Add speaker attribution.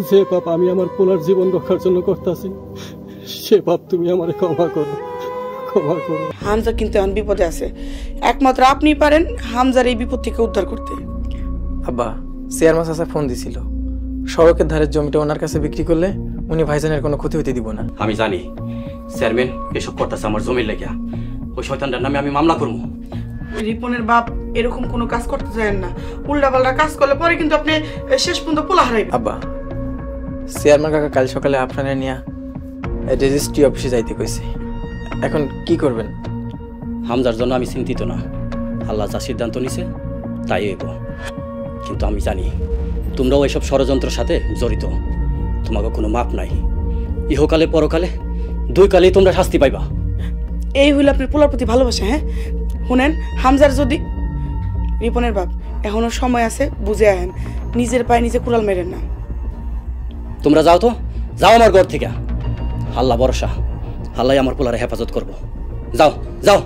Speaker 1: যে পাপ আমি আমার পোলার জীবন রক্ষার জন্য করতেছি, সে পাপ তুমি আমারে ক্ষমা করো, ক্ষমা করো।
Speaker 2: হামজা কিন্তু এখন বিপদে আছে, একমাত্র আপনি পারেন হামজার এই বিপদ থেকে উদ্ধার করতে।
Speaker 3: আব্বা, চেয়ারম্যান চাচা ফোন দিছিল, সড়কের ধারের জমিটা ওনার কাছে বিক্রি করলে উনি ভাইজানের কোনো ক্ষতি হতে দিব না।
Speaker 4: আমি জানি চেয়ারম্যান এসব করতেছে আমার জমির লাগিয়া, ওই শয়তানটার নামে আমি মামলা করবো।
Speaker 2: রিপনের বাপ এরকম কোনো কাজ করতে চান না, উল্টাপাল্টা কাজ করলে পরে কিন্তু আপনি শেষ পর্যন্ত পোলা হারাইবেন।
Speaker 3: আব্বা, চেয়ারম্যান কাকা কাল সকালে আপনারা নিয়ে রেজিস্ট্রি অফিসে যাইতে কইছে, এখন কি করবেন?
Speaker 4: হামজার জন্য আমি চিন্তিত না, আল্লাহ যা সিদ্ধান্ত নিছে তাই হইব। কিন্তু আমি জানি তোমরাও এসব ষড়যন্ত্রের সাথে জড়িত, তোমাকে কোনো মাপ নাই। ইহকালে পরকালে দুই কালেই তোমরা শাস্তি পাইবা।
Speaker 2: এই হইল আপনার পোলার প্রতি ভালোবাসা। হ্যাঁ শুনেন, হামজার যদি রিপনের বাপ এখনো সময় আছে, বুঝে আহেন, নিজের পায়ে নিজে কুড়াল মেরেন না।
Speaker 4: তোমরা যাও তো, যাও আমার ঘর থেকে। আল্লাহ ভরসা, আল্লাহ আমার পোলারে হেফাজত করবো। যাও যাও।